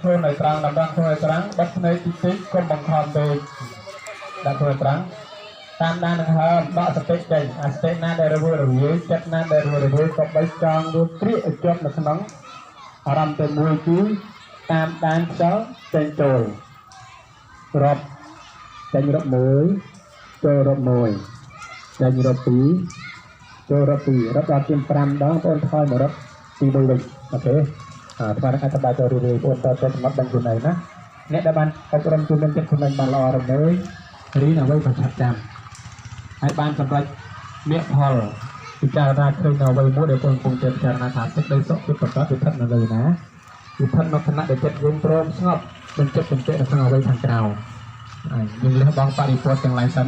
ធ្វើនៅត្រង់ដល់ដល់ធ្វើត្រង់បិទភ្នែកតិចតិចកុំបង្ខំពេកដល់ធ្វើត្រង់តាមដាននឹងហើមដកសតិចេញអាសតិណាដែលរវើរវាយចិត្តណាដែលរវើរវាយក៏បីចង់រួចគ្រាកឲ្យជាប់នៅក្នុងអារម្មណ៍តែមួយគឺតាមដានខ្យល់ចេញចូលរាប់ចេញរាប់1ចូលរាប់1ចេញរាប់2ចូលរាប់2រាប់ដល់ជាង5ដងបងថយមករត់ទី1វិញអូខេថ្មអាចបាយទៅរឿយៗបងតើទៅសម្បត្តិដឹងខ្លួនឯងណាអ្នកដែលបានអប់រំជួយមានចិត្តខ្លួនឯងបានល្អរំលើយរីអ្វីប្រឆាប់ចាំហើយបានសម្រេចមេផលពិចារណាឃើញនៅអ្វីមួយដែលបងកំពុងតែពិចារណាថាទឹកដីសុខចិត្តប្រកបវិធិនៅលើណាវិធិនៅខណៈដែលចិត្តយើងព្រមស្ងប់មិនចិត្តជំពាក់នៅក្នុងអ្វីខាងក្រៅយើងលះបង់បរិពតទាំងឡាយសិន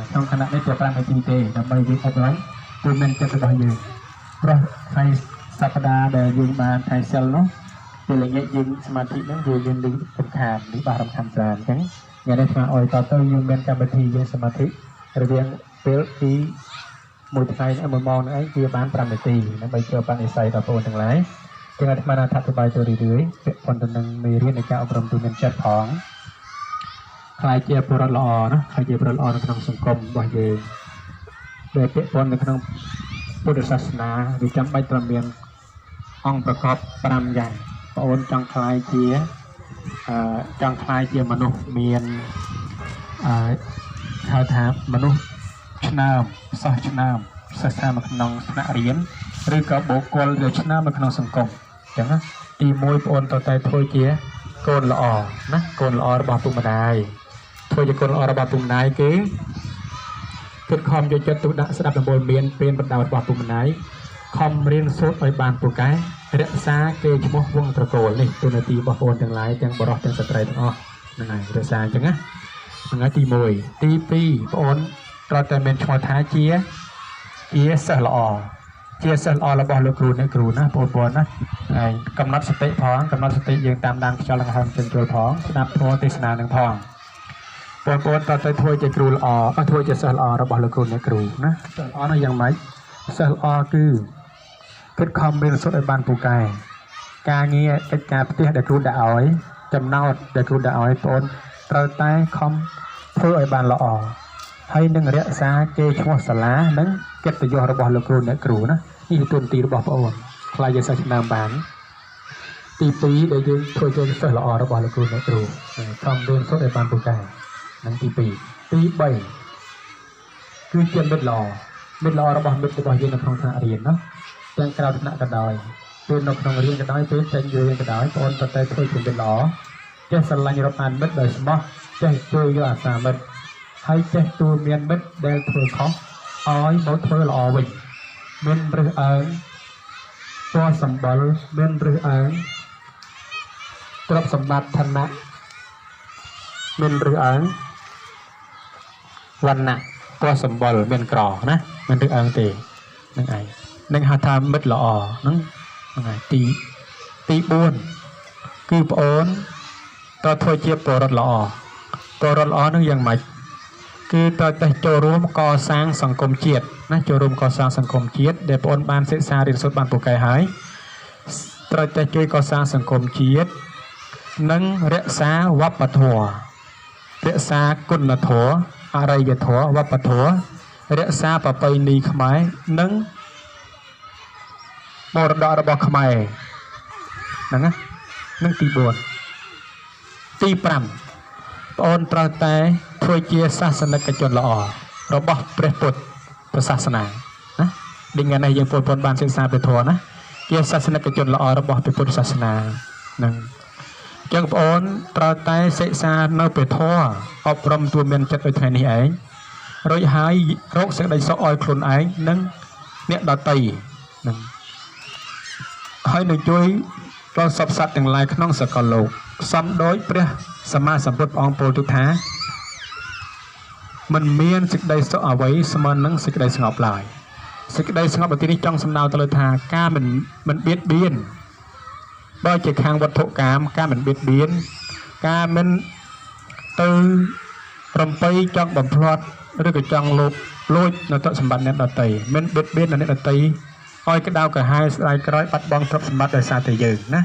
ក្នុងខណៈនេះជា5នាទីទេដើម្បីយើងអប់រំជួយមានចិត្តរបស់យើងព្រោះថ្ងៃសប្តាហ៍ដែលយើងបានថ្ងៃសិលនោះពេលល្ងាចយើងសមាធិហ្នឹងយើងនឹងសំខាន់នេះបានរំខានច្រើនអញ្ចឹងថ្ងៃនេះថាអោយតទៅយើងមានកម្មវិធីយើងសមាធិរវាងពេលទីមួយថ្ងៃ1ម៉ោងហ្នឹងឯងវាបាន5នាទីដើម្បីចូលបនិស័យដល់បងទាំងឡាយចឹងអាត្មាថាអធិប្បាយទៅរឿយៗពាក់ព័ន្ធទៅនឹងមេរៀននៃការអប់រំទូមានចិត្តផងខ្លាយជាពលរដ្ឋល្អណាខ្លាយជាពលរដ្ឋល្អនៅក្នុងសង្គមរបស់យើងដែលពាក់ព័ន្ធនៅក្នុងពុទ្ធសាសនាវាចាំបាច់ត្រូវមានអង្គប្រកប5យ៉ាងបងអូនចង់ខ្លាយជាមនុស្សមានហៅថាមនុស្សឆ្នើមសិស្សឆ្នើមសិក្សានៅក្នុងថ្នាក់រៀនឬក៏បុគ្គលដែលឆ្នើមនៅក្នុងសង្គមអញ្ចឹងណាទី1បងអូនតតែធ្វើជាកូនល្អណាកូនល្អរបស់ពុកម្ដាយធ្វើជាកូនល្អរបស់ពុកម្ដាយគឺគិតខំយកចិត្តទុកដាក់ស្ដាប់ដំបូន្មានព្រានបណ្ដោយរបស់ពុកម្ដាយខំរៀនសូត្រឲ្យបានពូកែរក្សាកេរ្តិ៍ឈ្មោះវង្សត្រកូលនេះទូនាទីរបស់បងទាំងឡាយទាំងបរិសុទ្ធទាំងស្ត្រីទាំងអស់ហ្នឹងហើយរក្សាអញ្ចឹងណាហ្នឹងហើយទី1ទី2បងត្រូវតែមានឈ្មោះថាជាសិស្សល្អជាសិស្សល្អរបស់លោកគ្រូអ្នកគ្រូណាបងប្អូនណាហើយកំណត់សតិផងកំណត់សតិយើងតាមដានខ្យល់ដង្ហើមចេញចូលផងស្ដាប់ធម៌ទេសនានឹងផងបងប្អូនតើទៅធ្វើជាគ្រូល្អធ្វើជាសិស្សល្អរបស់លោកគ្រូអ្នកគ្រូណាសិស្សល្អនោះយ៉ាងម៉េចសិស្សល្អគឺគិតខំរៀនសូត្រឲ្យបានពូកែការងារកិច្ចការផ្ទះដែលគ្រូដាក់ឲ្យចំណោទដែលគ្រូដាក់ឲ្យបងប្អូនត្រូវតែខំធ្វើឲ្យបានល្អហើយនឹងរក្សាកេរ្តិ៍ឈ្មោះសាលានិងកិត្តិយសរបស់លោកគ្រូអ្នកគ្រូណានេះទូនទីរបស់បងប្អូនខ្លាចជាសិស្សឆ្នាំបានទី2ដែលយើងធ្វើជាសិស្សល្អរបស់លោកគ្រូអ្នកគ្រូខំរៀនសូត្រឲ្យបានពូកែនិងទី2ទី3គឺជាមិត្តល្អរបស់មិត្តរបស់យើងនៅក្នុងថ្នាក់រៀនណាទាំងក្រៅថ្នាក់ក៏ដោយពេលនៅក្នុងរៀនក៏ដោយពេលចេញរៀនក៏ដោយបងប្អូនតែធ្វើជាមិត្តល្អចេះស្រឡាញ់រាប់អានមិត្តដោយស្មោះចេះជួយយកអាសាមិត្តហើយចេះទូលមានមិត្តដែលធ្វើខុសឲ្យមកធ្វើល្អវិញមានរឹសអើងពណ៌សម្បុរមានរឹសអើងទ្រព្យសម្បត្តិឋានៈមានរឹសអើងវណ្ណៈពណ៌សម្បុរមានក្រណាមានរឹសអើងទេនឹងឯងនឹងហៅថាមិត្តល្អហ្នឹងហើយទី4គឺប្អូនតើធ្វើជាពលរដ្ឋល្អនឹងយ៉ាងម៉េចគឺត្រូវតែចូលរួមកសាងសង្គមជាតិណាចូលរួមកសាងសង្គមជាតិដែលបងបានសិក្សារៀនសូត្របានពូកែហើយត្រូវតែជួយកសាងសង្គមជាតិនិងរក្សាវប្បធម៌រក្សាគុណធម៌អរិយធម៌វប្បធម៌រក្សាប្រពៃណីខ្មែរនិងមរតករបស់ខ្មែរហ្នឹងណានឹងទី4ទី5បងអូនត្រូវតែធ្វើជាសាសនិកជនល្អរបស់ព្រះពុទ្ធសាសនាណាដូចថ្ងៃនេះយើងពលបានសិក្សាព្រះធម៌ណាជាសាសនិកជនល្អរបស់ព្រះពុទ្ធសាសនាហ្នឹងអញ្ចឹងបងអូនត្រូវតែសិក្សានៅព្រះធម៌អប់រំទូមានចិត្តដូចថ្ងៃនេះឯងរួចហើយរកសេចក្តីសុខឲ្យខ្លួនឯងនិងអ្នកដទៃហ្នឹងហើយនឹងជួយដល់សពសត្វទាំងឡាយក្នុងសកលលោកសំដោយព្រះសម្មាសម្ពុទ្ធព្រះអង្គពោលទុកថាមិនមានសេចក្តីសុខអ្វីស្មើនឹងសេចក្តីស្ងប់ឡើយសេចក្តីស្ងប់នៅទីនេះចង់សំដៅទៅលើថាការមិនបៀតបៀនបើជាខាងវត្ថុកាមការមិនបៀតបៀនការមិនទៅរំពៃចង់បំផ្លាត់ឬក៏ចង់លួចនៅទ្រព្យសម្បត្តិអ្នកដទៃមិនបៀតបៀនអ្នកដទៃឲ្យក្តៅក្រហាយស្ដាយក្រោយបាត់បង់ទ្រព្យសម្បត្តិដោយសារតែយើងណា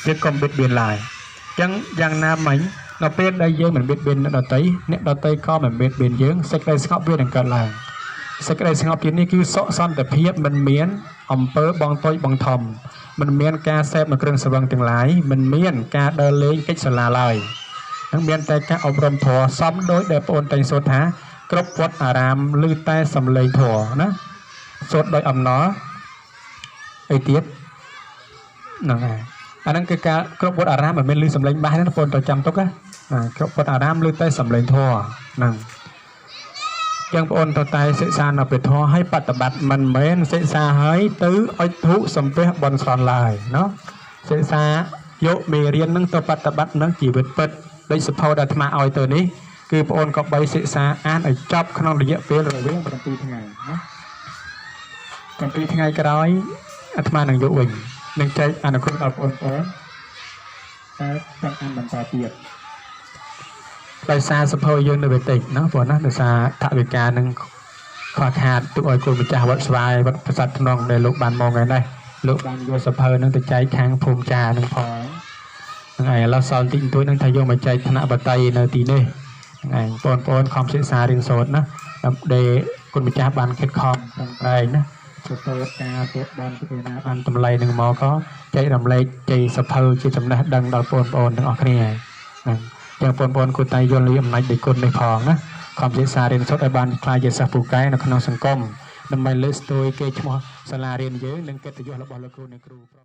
វាកុំបៀតបៀនឡើយ យ៉ាងណាមិញនៅពេលដែលយើងមិនបៀតបៀនអ្នកដទៃអ្នកដទៃក៏មិនបៀតបៀនយើងសេចក្តីស្ងប់វានឹងកើតឡើងសេចក្តីស្ងប់ជានេះគឺសុខសន្តិភាពមិនមានអំពើបងតូចបងធំមិនមានការសេពនៅគ្រឿងស្រវឹងទាំងឡាយមិនមានការដើរលេងកិច្ចសាលាឡើយនឹងមានតែការអប់រំធម៌សមដោយដែលបងតែងសូត្រថាគ្រប់វត្តអារាមឮតែសំឡេងធម៌ណាសូត្រដោយអំណរអីទៀតហ្នឹងហើយអាហ្នឹងគឺការគ្រប់វត្តអារាមមិនមែនឮសំឡេងបាសទេបងទៅចាំទុកណាគ្រប់វត្តអារាមឮតែសំឡេងធម៌ហ្នឹងចឹងបងទៅតែសិក្សានៅព្រះធម៌ឲ្យបប្រតិបត្តិមិនមែនសិក្សាឲ្យទៅអុជធុសំពះបន់ស្រន់ឡើយណាសិក្សាយកមេរៀននឹងទៅបប្រតិបត្តិនឹងជីវិតពិតដូចសភៅដែលអាត្មាឲ្យទៅនេះគឺបងក៏បីសិក្សាអានឲ្យចប់ក្នុងរយៈពេលរវាង7ថ្ងៃណា7ថ្ងៃក្រោយអាត្មានឹងយកវិញនឹងចែកអនុគ្រោះដល់បងប្អូនតែចាំអានបន្តទៀតដោយសារសភៅយើងនៅវេតិចណាព្រោះណាដោយសារថវិកានឹងខ្វះខាតទុកឲ្យគុណម្ចាស់វត្តស្វាយវត្តប្រាសាទភ្នំដែលលោកបានមកថ្ងៃនេះលោកបានយកសភៅនឹងទៅចែកខាងភូមិចានឹងផងហ្នឹងហើយឥឡូវសល់តិចតួចនឹងថាយកមកចែកឋានៈបតីនៅទីនេះហ្នឹងហើយបងប្អូនខំសិក្សារៀនសូត្រណាដើម្បីគុណម្ចាស់បានខិតខំប្រឹងប្រែងណាទៅការទៅបានពិចារណាបានតម្លៃនឹងមកក៏ចែករំលែកជ័យសភៅជាចំណេះដឹងដល់បងប្អូនទាំងអស់គ្នាហ្នឹងយ៉ាងបងប្អូនគួរតែយល់ពីអំណាចនៃគុណនេះផងណាខំសិក្សារៀនសូត្រឲ្យបានខ្លាយជាសិស្សពូកែនៅក្នុងសង្គមដើម្បីលើកស្ទួយគេឈ្មោះសាលារៀនយើងនិងកិត្តិយសរបស់លោកគ្រូអ្នកគ្រូ